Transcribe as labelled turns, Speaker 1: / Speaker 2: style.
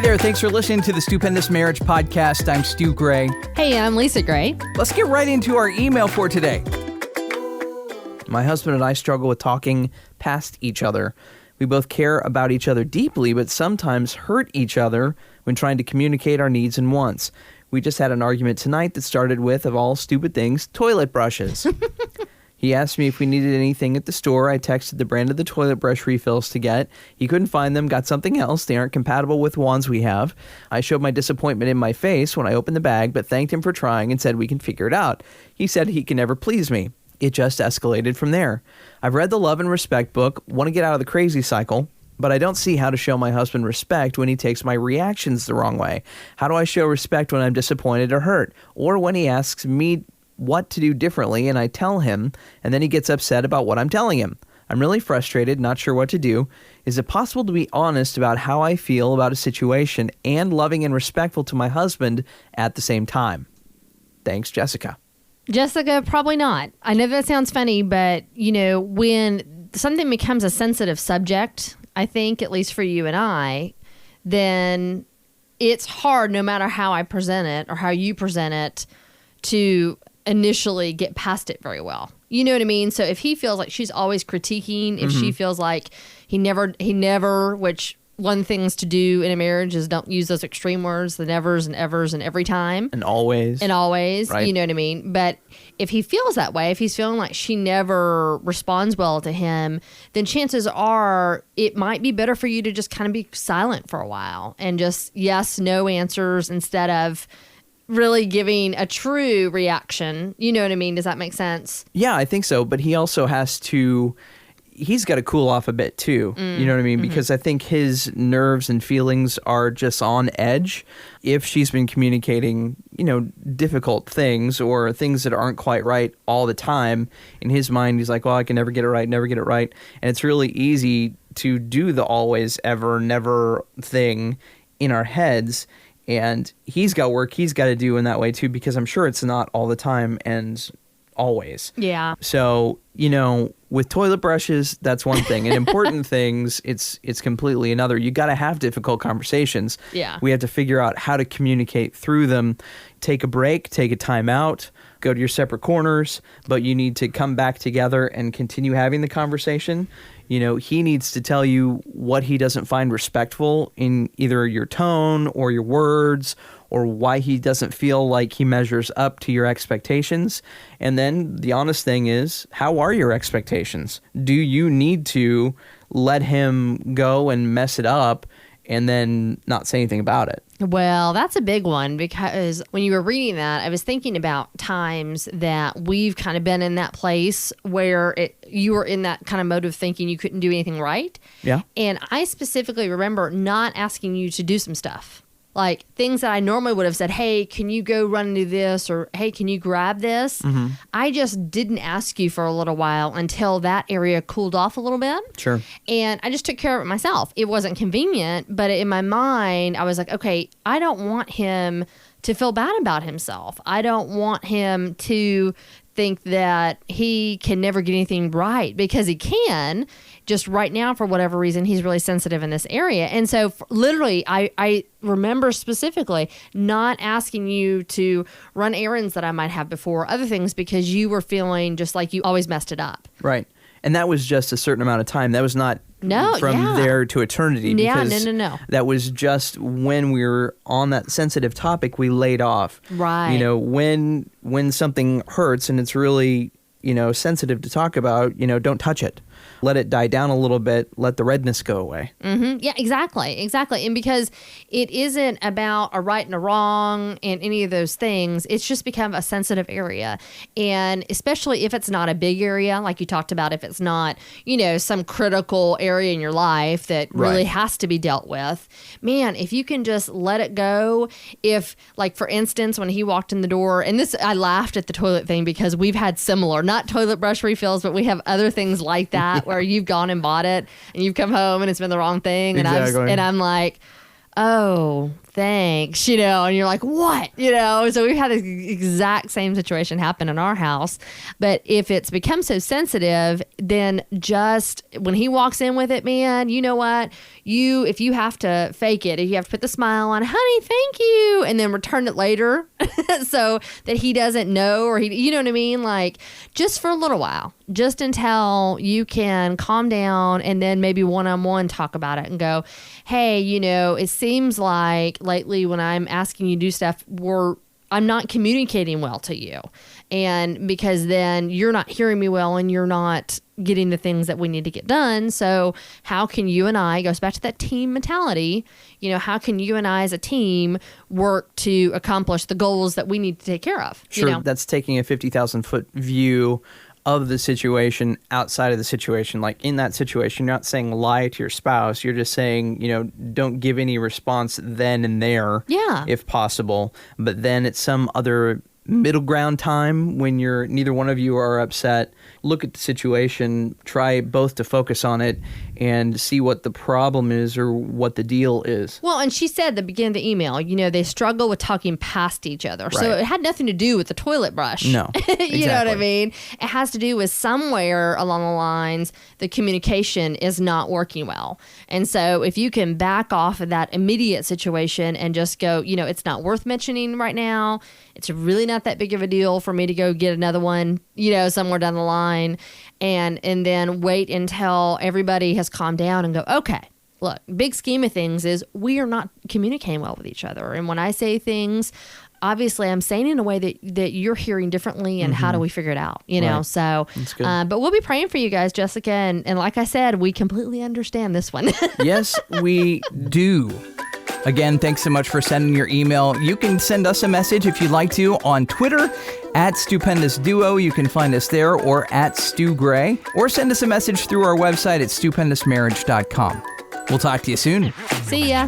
Speaker 1: Hey there, thanks for listening to the Stupendous Marriage Podcast. I'm Stu Gray.
Speaker 2: Hey, I'm Lisa Gray.
Speaker 1: Let's get right into our email for today. My husband and I struggle with talking past each other. We both care about each other deeply, but sometimes hurt each other when trying to communicate our needs and wants. We just had an argument tonight that started with, of all stupid things, toilet brushes. He asked me if we needed anything at the store. I texted the brand of the toilet brush refills to get. He couldn't find them, got something else. They aren't compatible with wands we have. I showed my disappointment in my face when I opened the bag, but thanked him for trying and said we can figure it out. He said he can never please me. It just escalated from there. I've read the Love and Respect book, want to get out of the crazy cycle, but I don't see how to show my husband respect when he takes my reactions the wrong way. How do I show respect when I'm disappointed or hurt? Or when he asks me what to do differently and I tell him, and then he gets upset about what I'm telling him. I'm really frustrated, not sure what to do. Is it possible to be honest about how I feel about a situation and loving and respectful to my husband at the same time? Thanks, Jessica.
Speaker 2: Jessica, probably not. I know that sounds funny, but, when something becomes a sensitive subject, I think, at least for you and I, then it's hard, no matter how I present it or how you present it, to initially get past it very well. You know what I mean? So if he feels like she's always critiquing, if she feels like he never, which one things to do in a marriage is don't use those extreme words, the nevers and evers and every time.
Speaker 1: And always.
Speaker 2: Right. You know what I mean? But if he feels that way, if he's feeling like she never responds well to him, then chances are it might be better for you to just kind of be silent for a while and just yes, no answers instead of really giving a true reaction. You know what I mean? Does that make sense?
Speaker 1: Yeah, I think so. But he also he's got to cool off a bit too. You know what I mean? Because I think his nerves and feelings are just on edge if she's been communicating, difficult things or things that aren't quite right all the time. In his mind, he's like, well, I can never get it right, never get it right. And it's really easy to do the always, ever, never thing in our heads. And he's got work he's got to do in that way too, because I'm sure it's not all the time and always.
Speaker 2: Yeah.
Speaker 1: So, with toilet brushes, that's one thing. And important things, it's completely another. You got to have difficult conversations.
Speaker 2: Yeah.
Speaker 1: We have to figure out how to communicate through them. Take a break, take a time out, go to your separate corners, but you need to come back together and continue having the conversation. He needs to tell you what he doesn't find respectful in either your tone or your words, or why he doesn't feel like he measures up to your expectations. And then the honest thing is, how are your expectations? Do you need to let him go and mess it up and then not say anything about it?
Speaker 2: Well, that's a big one, because when you were reading that, I was thinking about times that we've kind of been in that place where you were in that kind of mode of thinking you couldn't do anything right.
Speaker 1: Yeah.
Speaker 2: And I specifically remember not asking you to do some stuff. Like things that I normally would have said, hey, can you go run and do this? Or, hey, can you grab this? I just didn't ask you for a little while until that area cooled off a little bit.
Speaker 1: Sure.
Speaker 2: And I just took care of it myself. It wasn't convenient, but in my mind, I was like, okay, I don't want him to feel bad about himself. I don't want him to think that he can never get anything right, because he can. Just right now, for whatever reason, he's really sensitive in this area. And so literally, I remember specifically not asking you to run errands that I might have before, other things, because you were feeling just like you always messed it up.
Speaker 1: Right. And that was just a certain amount of time. That was not from there to eternity. Because
Speaker 2: no.
Speaker 1: That was just when we were on that sensitive topic, we laid off.
Speaker 2: Right.
Speaker 1: When something hurts and it's really, sensitive to talk about, don't touch it. Let it die down a little bit. Let the redness go away.
Speaker 2: Mm-hmm. Yeah, exactly. And because it isn't about a right and a wrong and any of those things, it's just become a sensitive area. And especially if it's not a big area, like you talked about, if it's not, some critical area in your life that really has to be dealt with, man, if you can just let it go. If, like, for instance, when he walked in the door, and I laughed at the toilet thing because we've had similar, not toilet brush refills, but we have other things like that where you've gone and bought it and you've come home and it's been the wrong thing.
Speaker 1: Exactly.
Speaker 2: And I'm like, oh, thanks, and you're like, what? So we've had the exact same situation happen in our house. But if it's become so sensitive, then just when he walks in with it, man, you know what? If you have to fake it, if you have to put the smile on, honey, thank you, and then return it later so that he doesn't know, or you know what I mean? Like, just for a little while, just until you can calm down, and then maybe one-on-one talk about it and go, hey, it seems like lately when I'm asking you to do stuff, I'm not communicating well to you. And because then you're not hearing me well and you're not getting the things that we need to get done. So how can you and I, goes back to that team mentality, how can you and I as a team work to accomplish the goals that we need to take care of?
Speaker 1: Sure, that's taking a 50,000-foot view of the situation outside of the situation. Like in that situation, you're not saying lie to your spouse. You're just saying, don't give any response then and there, if possible. But then at some other middle ground time when neither one of you are upset, look at the situation, try both to focus on it and see what the problem is or what the deal is.
Speaker 2: Well, and she said at the beginning of the email, they struggle with talking past each other. Right. So it had nothing to do with the toilet brush.
Speaker 1: No, exactly.
Speaker 2: You know what I mean? It has to do with somewhere along the lines, the communication is not working well. And so if you can back off of that immediate situation and just go, it's not worth mentioning right now. It's really not that big of a deal for me to go get another one, somewhere down the line, and then wait until everybody has calmed down and go, okay, look, big scheme of things is we are not communicating well with each other. And when I say things, obviously I'm saying in a way that you're hearing differently, and how do we figure it out,
Speaker 1: Right.
Speaker 2: So,
Speaker 1: that's good.
Speaker 2: But we'll be praying for you guys, Jessica. And like I said, we completely understand this one.
Speaker 1: Yes, we do. Again, thanks so much for sending your email. You can send us a message if you'd like to on Twitter at Stupendous Duo. You can find us there, or at Stu Gray, or send us a message through our website at stupendousmarriage.com. We'll talk to you soon.
Speaker 2: See ya.